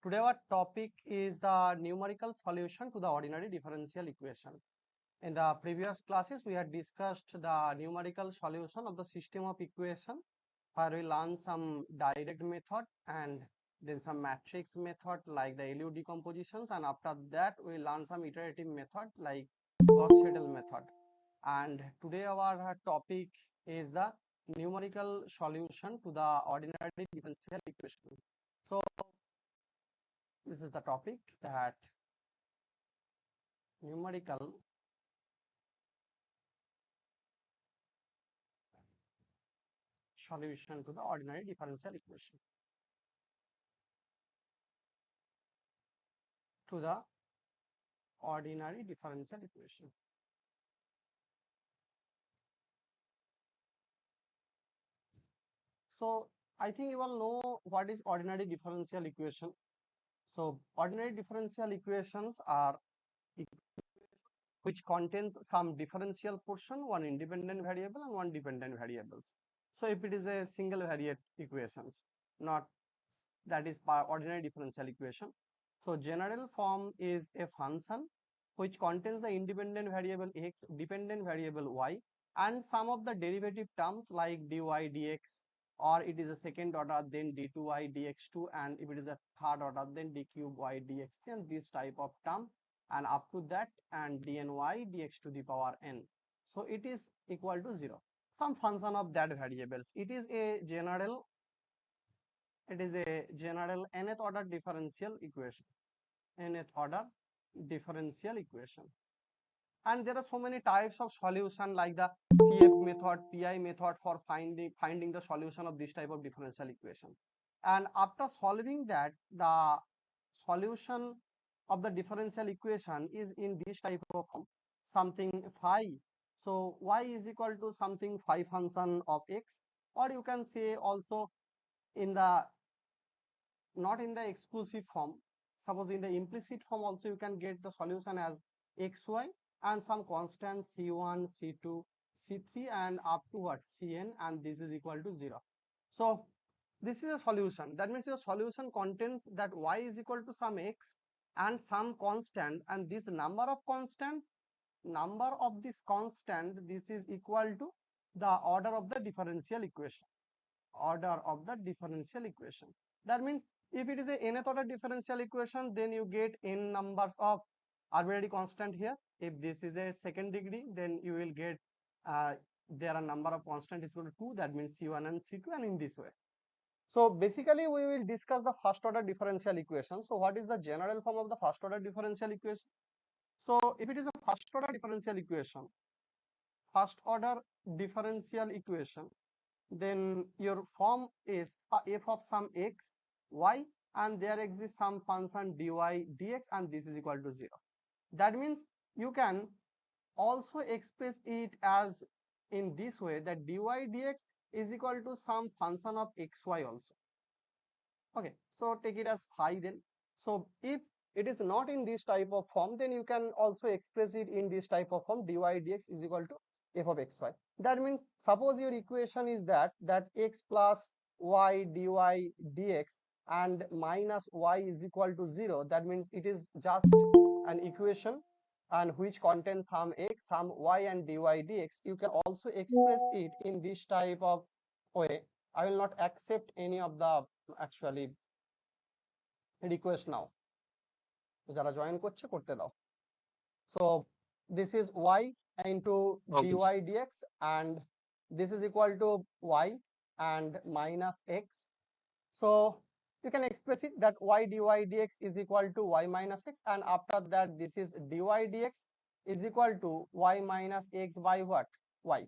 Today our topic is the numerical solution to the ordinary differential equation. In the previous classes, we had discussed the numerical solution of the system of equation, where we learned some direct method and then some matrix method like the LU decompositions, and after that we learned some iterative method like Gauss-Seidel method. And today our topic is the numerical solution to the ordinary differential equation. So this is the topic, that numerical solution to the ordinary differential equation. To the ordinary differential equation. So I think you all know what is ordinary differential equation. So ordinary differential equations are which contains some differential portion, one independent variable and one dependent variables. So if it is a single variate equations, not that is ordinary differential equation. So general form is a function which contains the independent variable x, dependent variable y, and some of the derivative terms like dy dx, or it is a second order then d2y dx2, and if it is a third order then d cube y dx3, and this type of term, and up to that, and dny dx to the power n. So it is equal to 0. Some function of that variables. It is a general nth order differential equation. Nth order differential equation. And there are so many types of solution like the CF method, PI method for finding the solution of this type of differential equation. And after solving that, the solution of the differential equation is in this type of form, something phi. So y is equal to something phi function of x, or you can say also in the not in the exclusive form. Suppose in the implicit form also you can get the solution as xy and some constant c1, c2, c3, and up to what cn, and this is equal to 0. So this is a solution. That means your solution contains that y is equal to some x and some constant, and this number of this constant, this is equal to the order of the differential equation. Order of the differential equation. That means if it is a nth order differential equation, then you get n numbers of arbitrary constant here. If this is a second degree, then you will get there are number of constant is equal to 2, that means c1 and c2, and in this way. So basically we will discuss the first order differential equation. So what is the general form of the first order differential equation? So if it is a first order differential equation, then your form is f of some x, y, and there exists some function dy dx, and this is equal to 0. That means you can also express it as in this way, that dy dx is equal to some function of xy also. Okay, so take it as phi then. So if it is not in this type of form, then you can also express it in this type of form, dy dx is equal to f of xy. That means suppose your equation is that x plus y dy dx and minus y is equal to 0. That means it is just an equation and which contains some x, some y, and dy dx. You can also express it in this type of way. I will not accept any of the actually request now. যারা join করতে দাও. So this is y into dy dx, and this is equal to y and minus x. So you can express it that y dy dx is equal to y minus x, and after that this is dy dx is equal to y minus x by what? Y.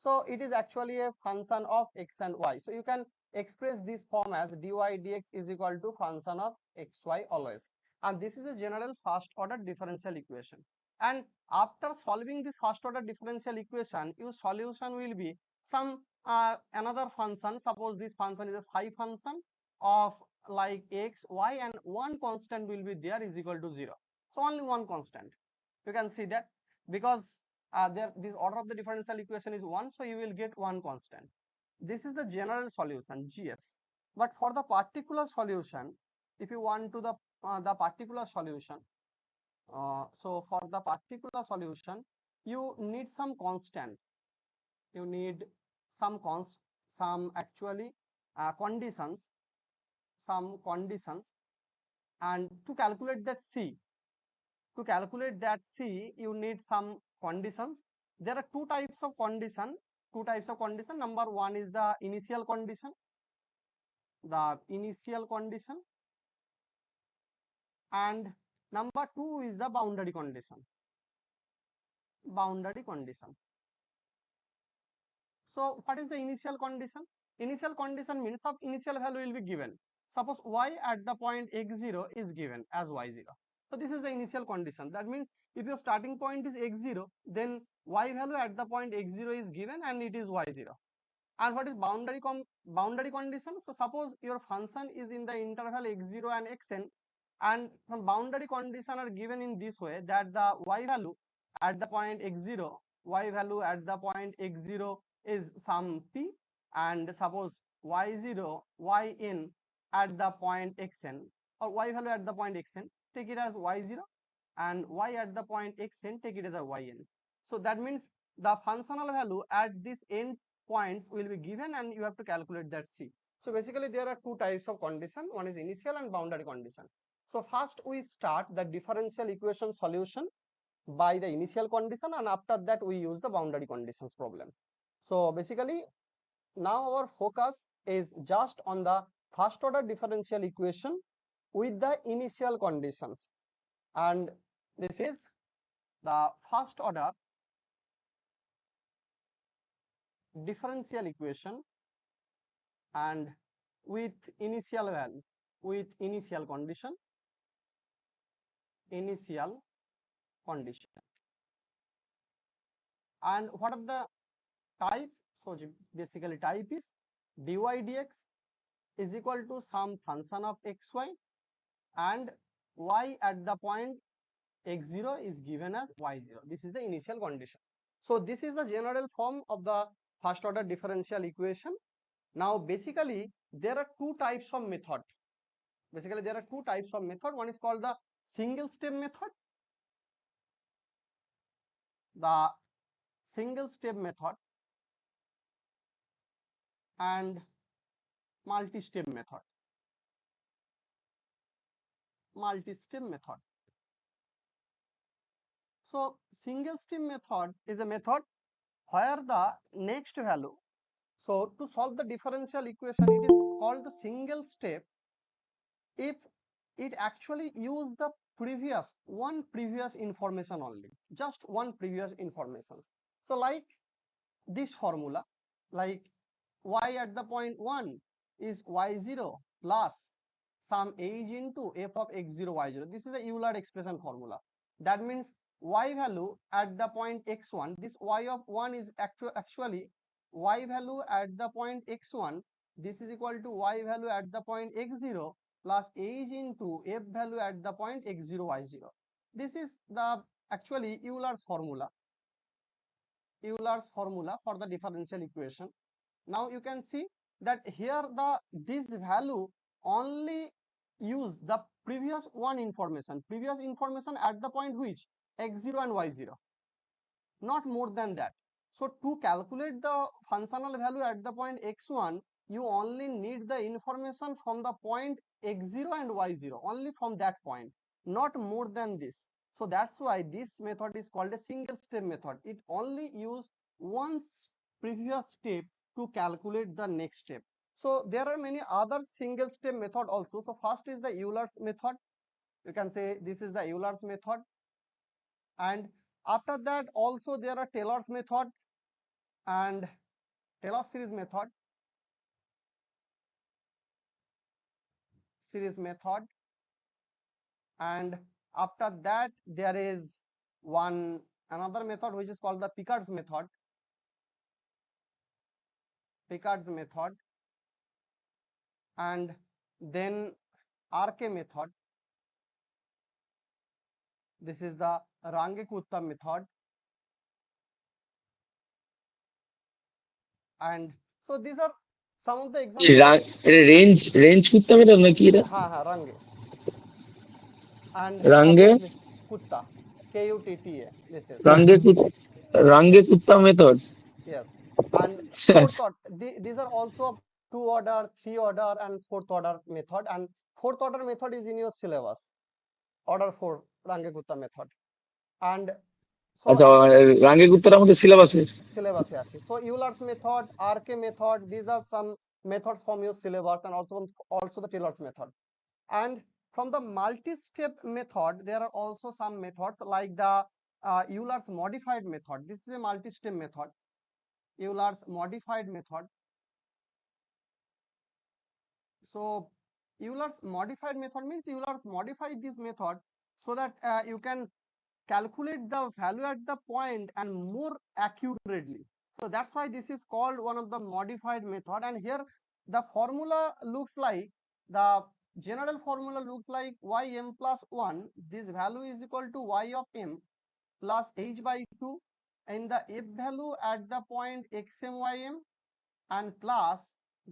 So it is actually a function of x and y. So you can express this form as dy dx is equal to function of xy always. And this is a general first order differential equation. And after solving this first order differential equation, your solution will be some another function. Suppose this function is a psi function of like x, y, and one constant will be there is equal to 0. So only one constant. You can see that because this order of the differential equation is 1, so you will get one constant. This is the general solution, GS. But for the particular solution, if you want to the particular solution, so for the particular solution you need some constant, you need some some actually conditions, some conditions, and to calculate that c, to calculate that c you need some conditions. There are two types of condition, number one is the initial condition, the initial condition, and number two is the boundary condition, boundary condition. So what is the initial condition? Initial condition means of initial value will be given. Suppose y at the point x0 is given as y0. So this is the initial condition. That means if your starting point is x0, then y value at the point x0 is given and it is y0. And what is boundary condition? So suppose your function is in the interval x0 and xn, and some boundary condition are given in this way that the y value at the point x0, y value at the point x0 is some p, and suppose y0 yn at the point xn, or y value at the point xn take it as y0, and y at the point xn take it as a yn. So that means the functional value at this end points will be given and you have to calculate that c. So basically there are two types of condition, one is initial and boundary condition. So first we start the differential equation solution by the initial condition, and after that we use the boundary conditions problem. So basically now our focus is just on the first order differential equation with the initial conditions, and this is the first order differential equation and with initial value, with initial condition, initial condition. And what are the types? So basically type is dy dx is equal to some function of xy, and y at the point x0 is given as y0. This is the initial condition. So this is the general form of the first order differential equation. Now basically there are two types of method. Basically there are two types of method. One is called the single step method, the single step method, and multi-step method, multi-step method. So single step method is a method where the next value, so to solve the differential equation it is called the single step if it actually use the previous information only, just one previous information. So like this formula, like y at the point 1 is y0 plus some h into f of x0 y0. This is a Euler expression formula. That means y value at the point x1, this y of 1 is actually y value at the point x1, this is equal to y value at the point x0 plus h into f value at the point x0 y0. This is the actually Euler's formula, Euler's formula for the differential equation. Now you can see that here the this value only use the previous information at the point which x0 and y0, not more than that. So to calculate the functional value at the point x1 you only need the information from the point x0 and y0, only from that point, not more than this. So that's why this method is called a single step method. It only use one previous step to calculate the next step. So there are many other single step method also. So first is the Euler's method. You can say this is the Euler's method, and after that also there are Taylor's method and Taylor series method, and after that there is another method which is called the Picard's method, and then RK method. This is the Range-Kutta method, and so these are some of the examples. Range করতে হবে তো নাকি এটা? Range, and রাঙ্গে obviously kutta, kutta, this is. রাঙ্গে রাঙ্গে কুত্তা method. Yes, and fourth order, these are also two order, three order, and fourth order method. And fourth order method is in your syllabus. Order 4, Range Gupta method. And so আচ্ছা, রাঙ্গে কুত্তাটা আমাদের সিলেবাসে। syllabus আছে. So Euler's method, RK method, these are some methods from your syllabus, and also the Taylor's method. And from the multi-step method, there are also some methods like the Euler's modified method. This is a multi-step method. Euler's modified method. So Euler's modified method means Euler's modified this method so that you can calculate the value at the point and more accurately. So that's why this is called one of the modified method. And here the formula looks like, the general formula looks like ym plus 1. This value is equal to y of m plus h by 2, and the f value at the point xm ym, and plus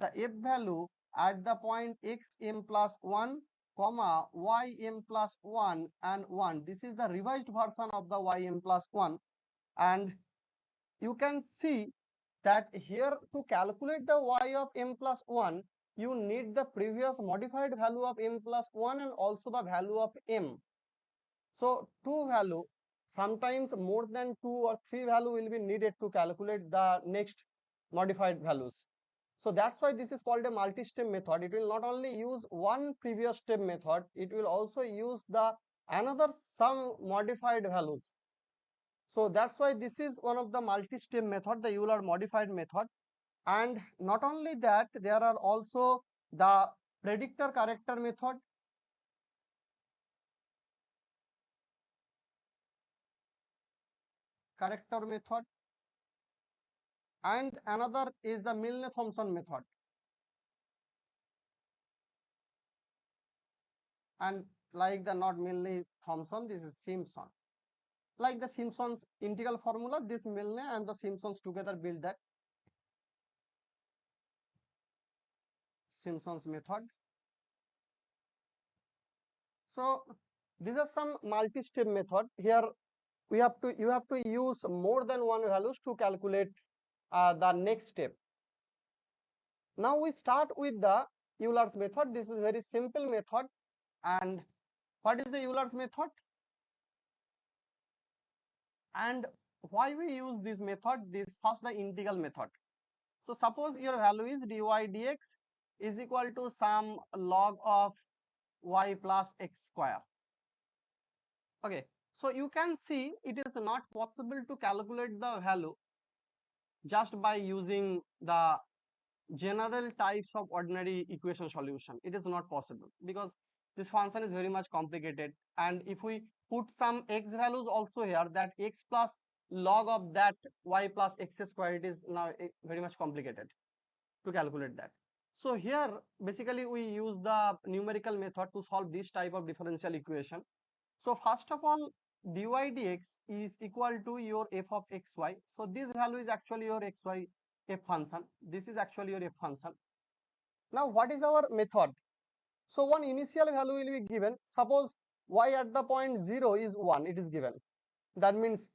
the f value at the point xm plus 1, comma ym plus 1 and 1. This is the revised version of the ym plus 1. And you can see that here to calculate the y of m plus 1, you need the previous modified value of m plus 1 and also the value of m. So two value, sometimes more than 2 or 3 value will be needed to calculate the next modified values. So that's why this is called a multi-step method. It will not only use one previous step method, it will also use the another some modified values. So that's why this is one of the multi-step method, the Euler modified method. And not only that, there are also the predictor character method, and another is the Milne-Thomson method. And like the not Milne-Thomson, this is Simpson. Like the Simpson's integral formula, this Milne and the Simpsons together build that Simpson's method. So these are some multi-step method. Here you have to use more than one values to calculate the next step. Now we start with the Euler's method. This is very simple method. And what is the Euler's method? And why we use this method? This first, the integral method. So suppose your value is dy dx is equal to some log of y plus x square. Okay, so you can see it is not possible to calculate the value just by using the general types of ordinary equation solution. It is not possible because this function is very much complicated. And if we put some x values also here, that x plus log of that y plus x square, it is now very much complicated to calculate that. So here basically we use the numerical method to solve this type of differential equation. So first of all, dy dx is equal to your f of xy. So this value is actually your xy f function. This is actually your f function. Now what is our method? So one initial value will be given. Suppose y at the point 0 is 1, it is given. That means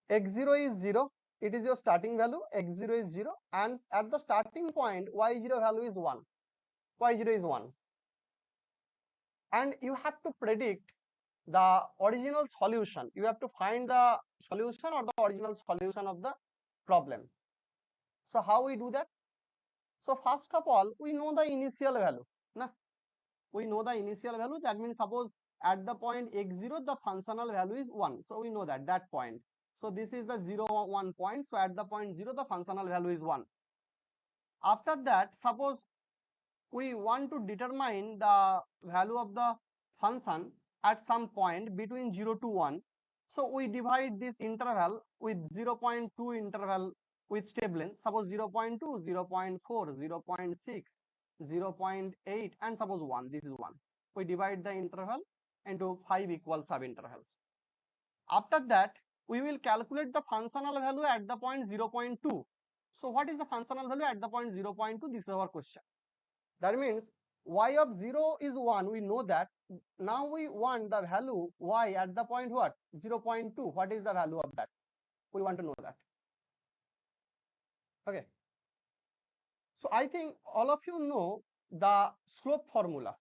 x0 is 0, it is your starting value, x0 is 0, and at the starting point y0 value is 1, y0 is 1. And you have to predict the original solution. You have to find the solution or the original solution of the problem. So how we do that? So first of all, we know the initial value. We know the initial value. That means suppose at the point x0 the functional value is 1. So we know that point. So this is the 0, 1 point. So at the point 0 the functional value is 1. After that, suppose we want to determine the value of the function at some point between 0 to 1. So we divide this interval with 0.2 interval with step length. Suppose 0.2, 0.4, 0.6, 0.8, and suppose 1. This is 1. We divide the interval into 5 equal subintervals. After that, we will calculate the functional value at the point 0.2. So what is the functional value at the point 0.2? This is our question. That means y of 0 is 1. We know that. Now we want the value y at the point what? 0.2. What is the value of that? We want to know that. Okay. So I think all of you know the slope formula.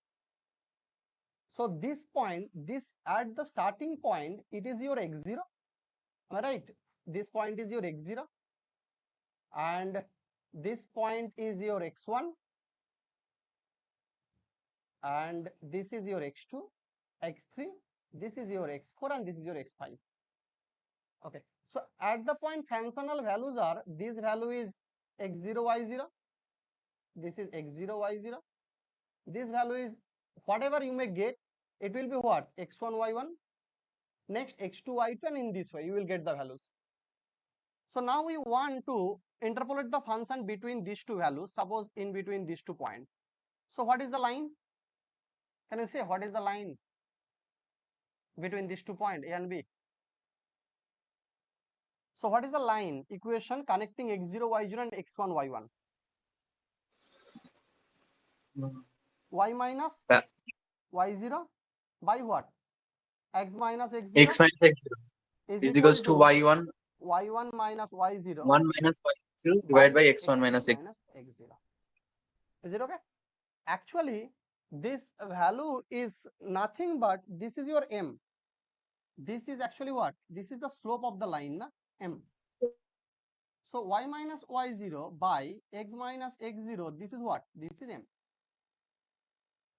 So this point, this at the starting point, it is your x0. Am I right? This point is your x0 and this point is your x1 and this is your x2, x3, this is your x4 and this is your x5. Okay. So at the point functional values are, this value is x0, y0, this is x0, y0, this value is whatever you may get, it will be what? x1, y1, next x2, y2 and in this way you will get the values. So now we want to interpolate the function between these two values, suppose in between these 2 points. So what is the line? Can you say what is the line between these 2 points A and B? So what is the line equation connecting x0, y0 and x1, y1? Y minus Yeah. y0 by what? X minus x0 X minus x0 is is equal equals to to y1 y1 minus y0 1 minus y2 divided by by x1 x1 minus x. minus x0. Is it okay? Actually, this value is nothing but this is your m. This is actually what? This is the slope of the line, na? M. So y minus y0 by x minus x0, this is what? This is m.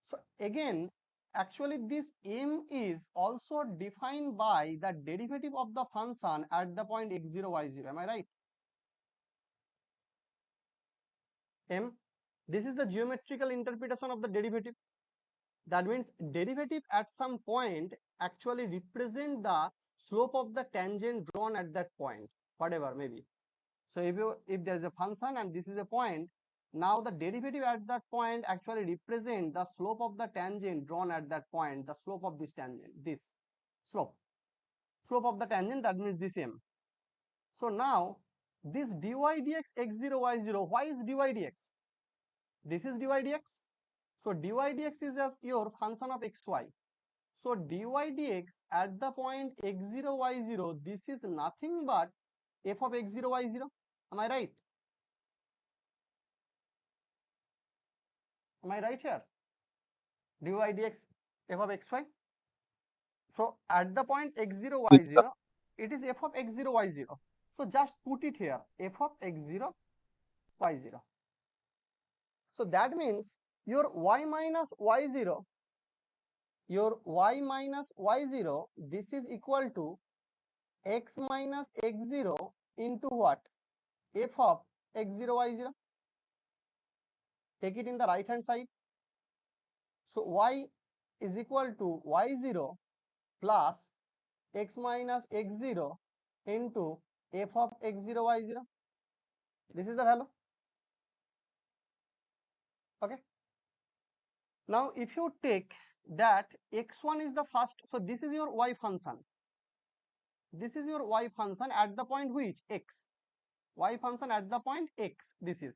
So again, actually this m is also defined by the derivative of the function at the point x0, y0. Am I right? M. This is the geometrical interpretation of the derivative. That means derivative at some point actually represent the slope of the tangent drawn at that point, whatever maybe. So if there is a function and this is a point, now the derivative at that point actually represent the slope of the tangent drawn at that point, the slope of this tangent, this slope of the tangent, that means this m. So now this dy dx x0 y0, why is dy dx? This is dy dx. So dy dx is as your function of xy. So dy dx at the point x0 y0, this is nothing but f of x0 y0. Am I right? Am I right here? Dy dx f of xy. So at the point x0 y0, it is f of x0 y0. So just put it here, f of x0 y0. So that means your y minus y0, this is equal to x minus x0 into what? F of x0 y0. Take it in the right hand side. So y is equal to y0 plus x minus x0 into f of x0 y0. This is the value. Okay. Now if you take that x1 is the first, so this is your y function. This is your y function at the point which? X. Y function at the point x. This is.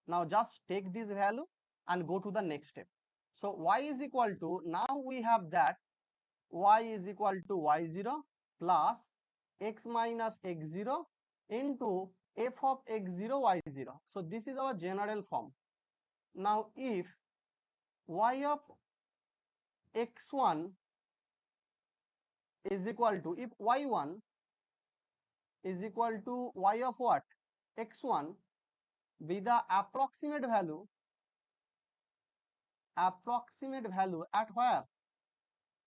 Now just take this value and go to the next step. So y is equal to, now we have that y is equal to y0 plus x minus x0 into f of x0 y0. So this is our general form. Now if y of x1 is equal to, if y1 is equal to y of what? X1 be the approximate value at where?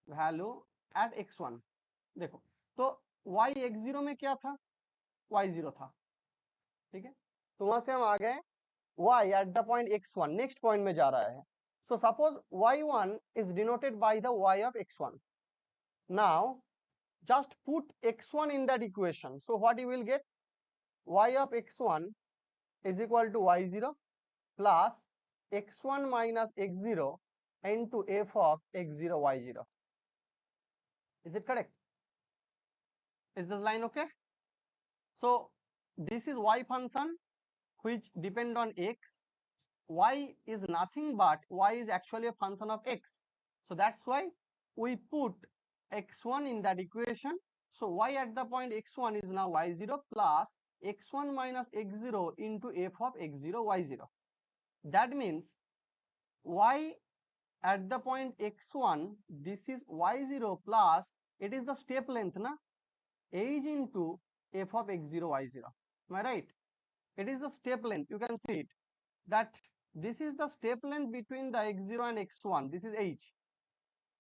Value at x1. देखो तो y x0 में क्या था? y0 था, ठीक है? तो वहां से हम आ गए y at the point x1, next point में जा रहा है. So suppose y1 is denoted by the y of x1. Now just put x1 in that equation. So what you will get? Y of x1 is equal to y0 plus x1 minus x0 into f of x0 y0. Is it correct? Is this line okay? So this is y function which depend on x. Y is nothing but y is actually a function of x. So that's why we put x1 in that equation. So y at the point x1 is now y0 plus x1 minus x0 into f of x0 y0. That means y at the point x1, this is y0 plus, it is the step length na, h into f of x0 y0. Am I right? It is the step length. You can see it, that this is the step length between the x0 and x1. This is h.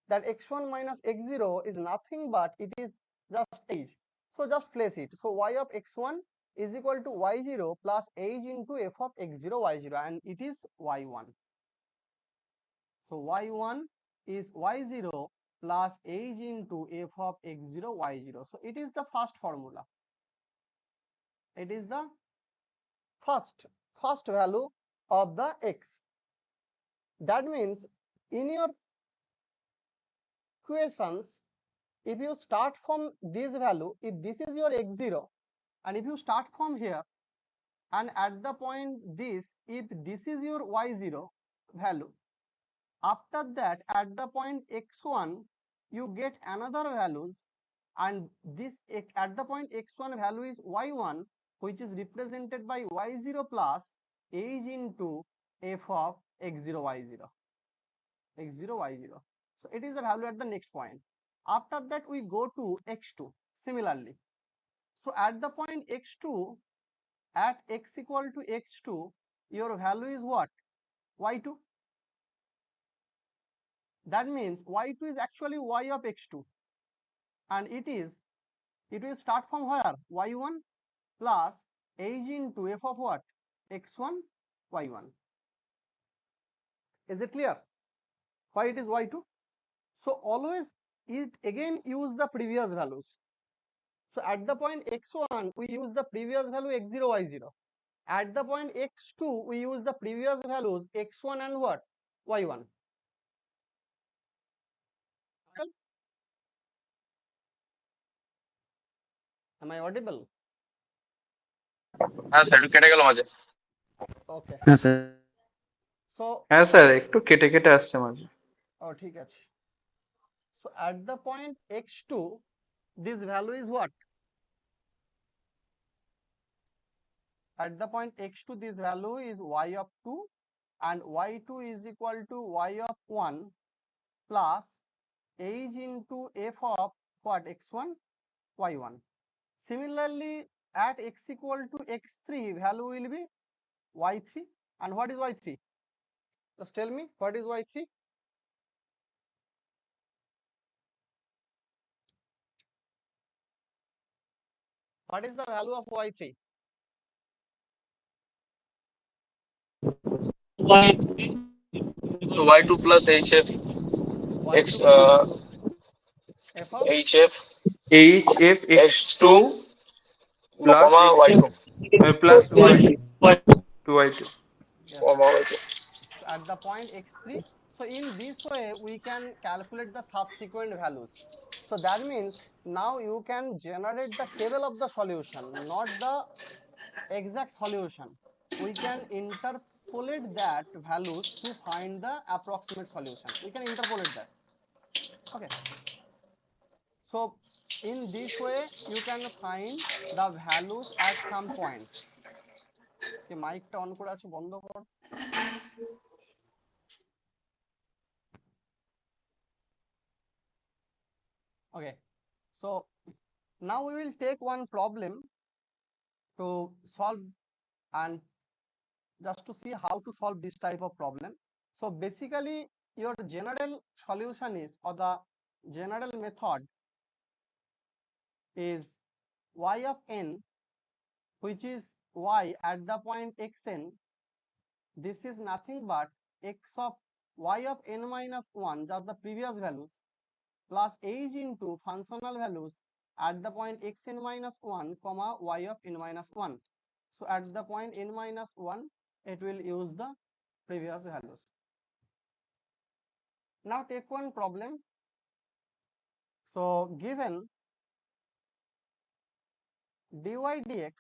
That x1 minus x0 is nothing but it is just h. So just place it. So y of x1 is equal to y0 plus h into f of x0 y0, and it is y1. So y1 is y0 plus h into f of x0 y0. So it is the first formula. It is the first value of the x. That means in your equations, if you start from this value, if this is your x0, and if you start from here, and at the point this, if this is your y0 value, after that at the point x1 you get another values, and this at the point x1 value is y1, which is represented by y0 plus h into f of x0 y0, x0 y0. So it is the value at the next point. After that we go to x2 similarly. So at the point x2, at x equal to x2, your value is what? Y2. That means y2 is actually y of x2, and it will start from where? Y1 plus h into f of what? X1 y1. Is it clear why it is y2? So always it again use the previous values. So at the point x1 we use the previous value x0 y0. At the point x2 we use the previous values x1 and what? Y1. Am I audible? হ্যাঁ sir একটু কেটে গেল মাঝে। Okay. হ্যাঁ sir. So হ্যাঁ sir একটু কেটে কেটে আসছে মাঝে। ঠিক আছে। So at the point x2, this value is what? At the point x2, this value is y of 2, and y2 is equal to y of 1 plus h into f of what? X1 y1. Similarly, at x equal to x3, value will be y3. And what is y3? Just tell me, what is y3? What is the value of y3? y2 plus hf y2 x plus f of hf HF x2 x2 plus comma x y2 plus y2 y2. yes. comma y2. So at the point x3, so in this way we can calculate the subsequent values. So that means now you can generate the table of the solution, not the exact solution. We can interpolate that values to find the approximate solution. We can interpolate that. Okay. So in this way you can find the values at some points. Okay, মাইকটা on করে আছে, বন্ধ কর। Okay, so now we will take one problem to solve, and just to see how to solve this type of problem. So basically your general solution is, or the general method is y of n, which is y at the point xn. This is nothing but x of y of n minus 1, just the previous values, plus h into functional values at the point xn minus 1 comma y of n minus 1. So at the point n minus 1 it will use the previous values. Now take one problem. So given dy dx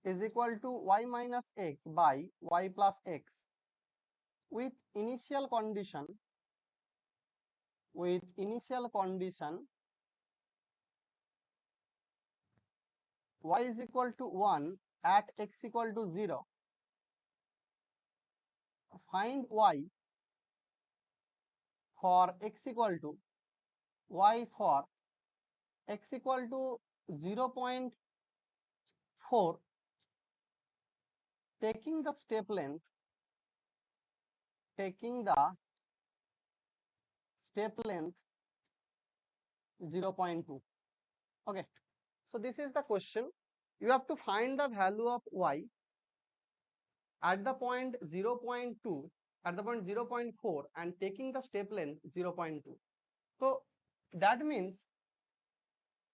is equal to y minus x by y plus x with initial condition y is equal to 1 at x equal to 0. Find y for x equal to y for x equal to 0.4, taking the step length 0.2. Okay, so this is the question. You have to find the value of y at the point 0.2, at the point 0.4, and taking the step length 0.2. So that means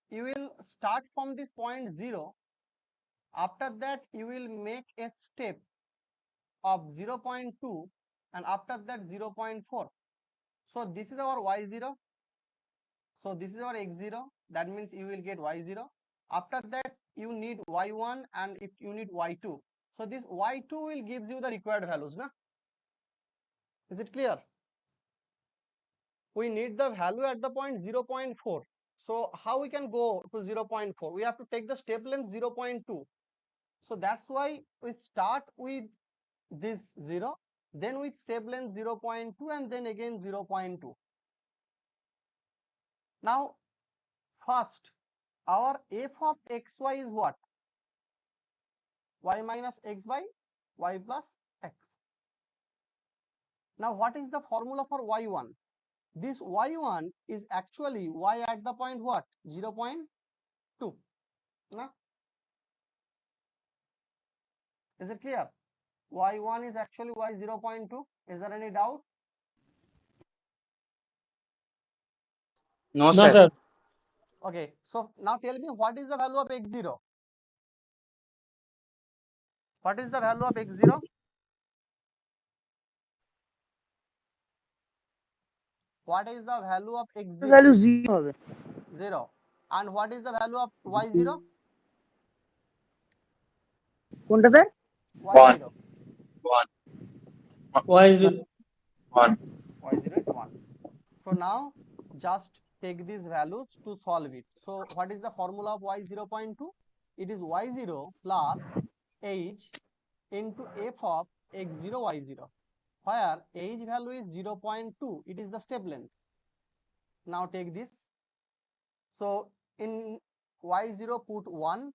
you will start from this point 0. After that you will make a step of 0.2, and after that 0.4. So this is our y0. So this is our x0. That means you will get y0. After that you need y1, and if you need y2. So this y2 will gives you the required values, na? Is it clear? We need the value at the point 0.4. So how we can go to 0.4? We have to take the step length 0.2. So that's why we start with this 0, then with step length 0.2, and then again 0.2. Now first, our f of xy is what? Y minus x by y plus x. Now what is the formula for y1? This y1 is actually y at the point what? 0.2. Na? Is it clear? Y1 is actually y 0.2. Is there any doubt? No, No, sir. sir. Okay, so now tell me, what is the value of x0? What is the value of x0? What is the value of x0? Value 0 হবে 0. And what is the value of y0? কোনটা sir y0. One. Why is it? One. y0 is 1. So now just take these values to solve it. So what is the formula of y 0.2? It is y0 plus h into f of x0 y0, where h value is 0.2. It is the step length. Now take this. So in y0 put 1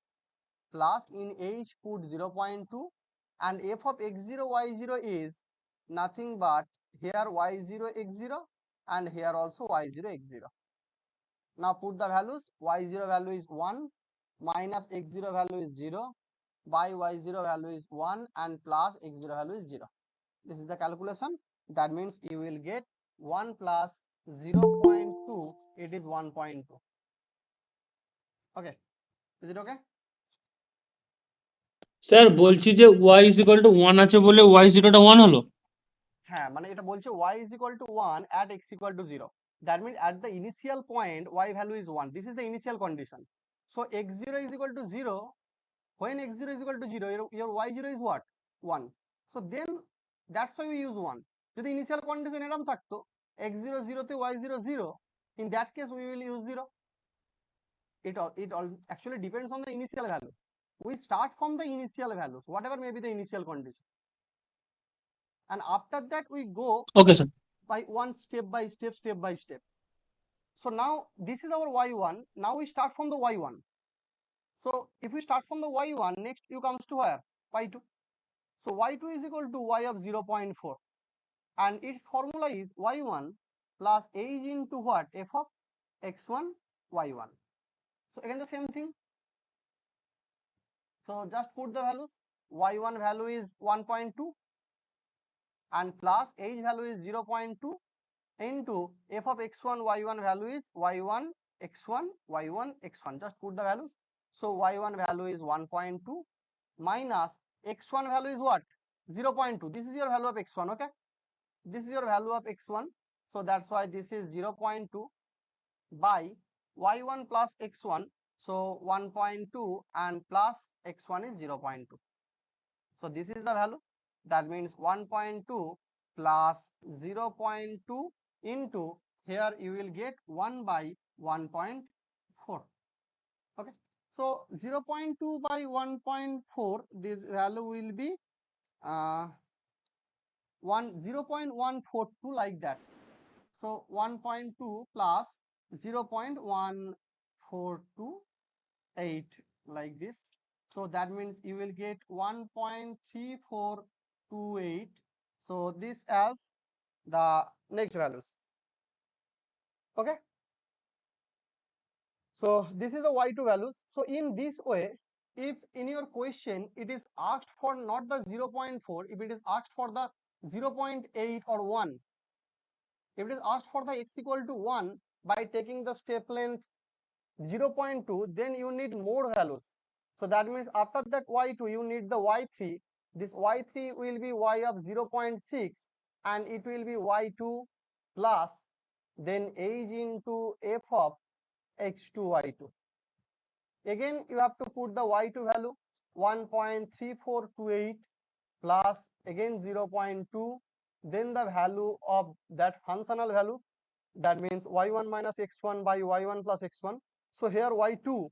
plus in h put 0.2, and f of x0 y0 is nothing but here y0 x0 and here also y0 x0. Now put the values. Y0 value is 1 minus x0 value is 0 by y0 value is 1 and plus x0 value is 0. This is the calculation. That means you will get 1 plus 0.2. It is 1.2. Okay, is it okay? Sir বলছি যে y is equal to 1 আছে বলে y0 টা 1 হলো। হ্যাঁ, মানে এটা বলছে y is equal to 1 at x equal to 0. That means at the initial point y value is 1. This is the initial condition. So x0 is equal to 0. When x0 is equal to 0, your y0 is what? 1. So then that's why we use 1. যদি initial condition এরকম থাকতো x0 0 তে y0 0, in that case we will use 0. It all actually depends on the initial value. We start from the initial values, whatever may be the initial condition, and after that we go okay sir. by one step by step. So now this is our y1. Now we start from the y1. So if we start from the y1, next you comes to where? Y2. So y2 is equal to y of 0.4, and its formula is y1 plus h into what? F of x1 y1. So again the same thing. So just put the values. Y1 value is 1.2 and plus h value is 0.2 into f of x1 y1 value is y1 x1 y1 x1. Just put the values. So y1 value is 1.2 minus x1 value is what? 0.2. This is your value of x1. Okay, this is your value of x1. So that's why this is 0.2 by y1 plus x1. So 1.2 and plus x1 is 0.2. So this is the value. That means 1.2 plus 0.2 into here you will get 1 by 1.4. Okay. So 0.2 by 1.4, this value will be 0.142 like that. So 1.2 plus 0.1428 like this. So that means you will get 1.3428. So this as the next values. Okay. So this is the y2 values. So in this way, if in your question it is asked for not the 0.4, if it is asked for the 0.8 or 1, if it is asked for the x equal to 1 by taking the step length 0.2, then you need more values. So that means after that y2 you need the y3. This y3 will be y of 0.6 and it will be y2 plus then h into f of x2 y2. Again you have to put the y2 value 1.3428 plus again 0.2, then the value of that functional values, that means y1 minus x1 by y1 plus x1. So here y2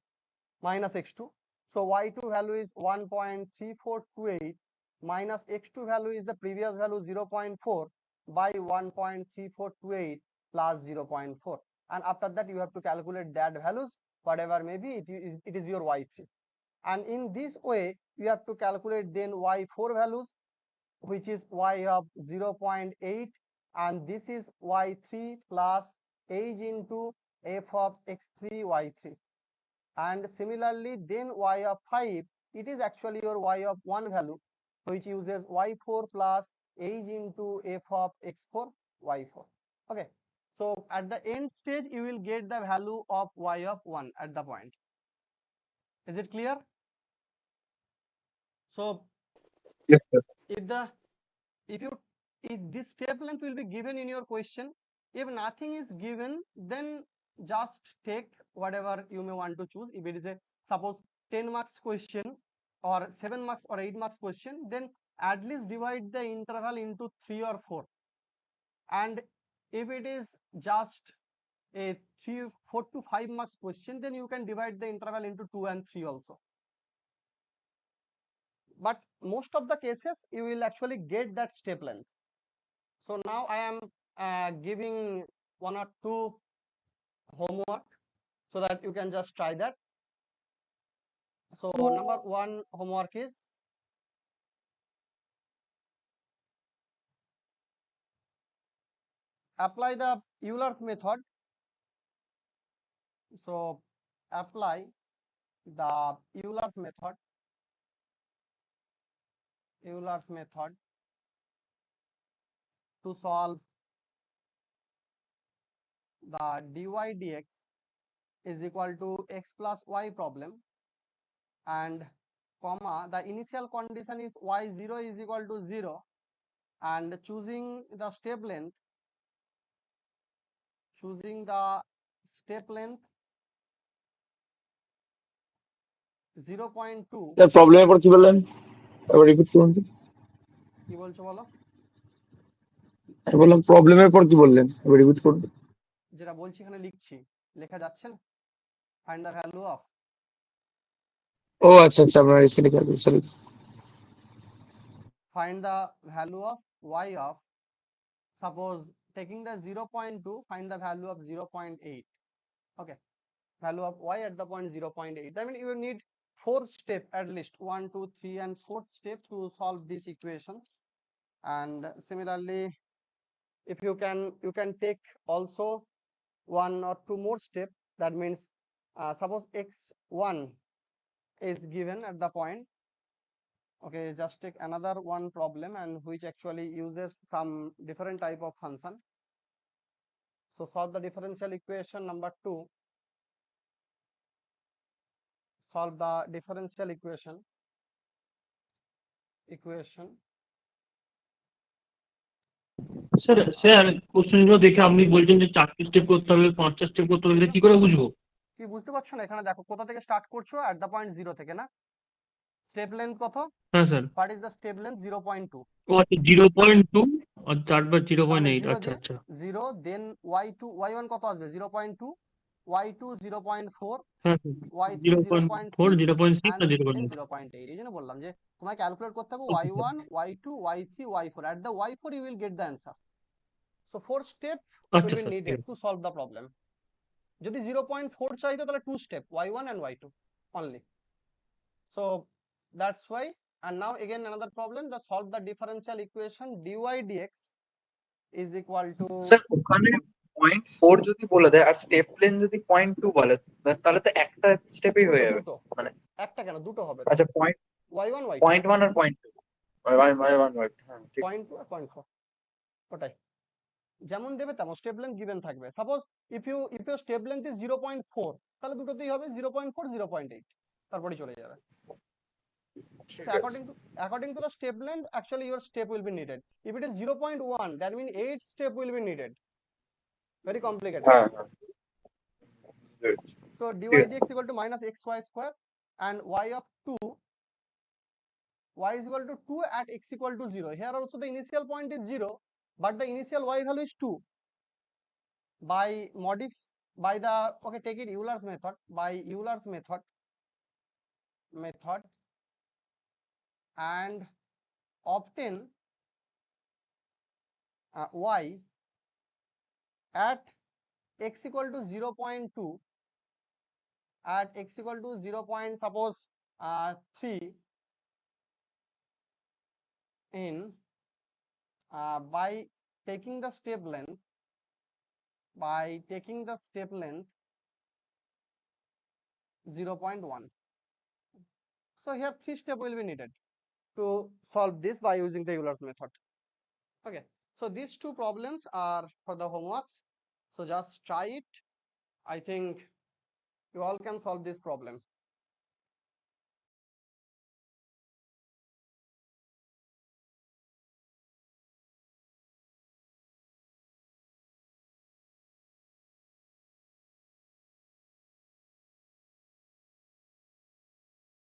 minus x2. So y2 value is 1.3428 minus x2 value is the previous value 0.4 by 1.3428 plus 0.4. And after that you have to calculate that values, whatever may be, it is your y3. And in this way you have to calculate then y4 values, which is y of 0.8, and this is y3 plus h into f of x3 y3. And similarly then y of 5, it is actually your y of 1 value, which uses y4 plus h into f of x4 y4. Okay. So at the end stage you will get the value of y of 1 at the point. Is it clear? So Yes, sir. if this step length will be given in your question, if nothing is given, then just take whatever you may want to choose. If it is a suppose 10 marks question or 7 marks or 8 marks question, then at least divide the interval into 3 or 4. And if it is just a 4 to 5 marks question, then you can divide the interval into 2 and 3 also. But most of the cases you will actually get that step length. So now I am giving 1 or 2 homework so that you can just try that. So number 1 homework is apply the Euler's method. So apply the Euler's method to solve the dy dx is equal to x plus y problem, and comma the initial condition is y0 is equal to 0, and choosing the step length 0.2. Sir প্রবলেমের পর কি বললেন, এবার repeat করুন তো। কি বলছো বলো? আমি বললাম প্রবলেমের পর কি বললেন, এবার রিপিট করুন। যেটা বলছি এখানে লিখছি, লেখা যাচ্ছে না? ফাইন্ড দ্য ভ্যালু অফ, ও আচ্ছা আচ্ছা, আপনার স্ক্রিনে লেখা আছে, sorry. find the value of y of, suppose taking the 0.2, find the value of 0.8. Okay, value of y at the point 0.8. That means you need 4 steps at least, 1 2 3 and 4th step to solve these equations. And similarly if you can take also 1 or 2 more steps. That means suppose x1 is given at the point. Okay, just take another one problem and which actually uses some different type of function. So solve the differential equation number 2. Solve the differential equation. Sir কোশ্চেনগুলো দেখে আপনি বলছেন যে 4টি step করতে হবে, 5টা step করতে হবে, এটা কি করে বুঝবো? কি বুঝতে পারছো না? এখানে দেখো কোথা থেকে স্টার্ট করছো, at the point 0 থেকে না। স্টেপ লেন্থ কত? হ্যাঁ sir. what is the step length? 0.2 ও আচ্ছা 0.2 আর তারপর তাহলে 0.8 0 আচ্ছা দিয়ে আচ্ছা 0, then y2 y1 কত আসবে? 0.2, y2 0.4, হ্যাঁ y3 0.4 0.6 0.6 and আর then 0.8 0.8. এই জন্য বললাম যে তোমায় ক্যালকুলেট করতে হবে ওকে y1 y2 y3 y4. At the y4 you will get the answer. So 4 steps will আচ্ছা be স্যার ঠিক needed আছে to solve the problem. যদি 0.4 চাইতো তাহলে 2 step, y1 and y2 only. So that's why. And now again another problem, the solve the differential equation dy dx is equal to sir ওখানে 0.4 যদি বলে দেয় আর step lane যদি 0.2 বলে, তাহলে তো একটা স্টেপেই হয়ে যাবে। দুটো, মানে একটা কেন, দুটো হবে তো, আচ্ছা পয়েন্ট y1 y2, 0.1 আর 0.2, হ্যাঁ ঠিক। 0.2 আর 0.4, ওটাই যেমন দেবে তেমন স্টেপ লেন্থ গিভেন থাকবে। Suppose if you step length is 0.4, তাহলে দুটোতেই হবে 0.4 0.8, তারপরে চলে যাবে। ঠিক So আছে। according to the step length, actually your step will be needed. If it is 0.1, that means 8 step will be needed. Very complicated. হ্যাঁ হ্যাঁ বুঝতে পেরেছি। So dy ঠিক আছে। dx equal to minus xy square and y of 2, y is equal to 2 at x equal to 0. Here also the initial point is 0, but the initial y value is 2. By the, okay, take it Euler's method. By Euler's method and obtain y at x equal to 0.2, at x equal to 0. Suppose 3 in by taking the step length 0.1. So here 3 steps will be needed to solve this by using the Euler's method. Okay, so these two problems are for the homeworks, so just try it. I think you all can solve this problem.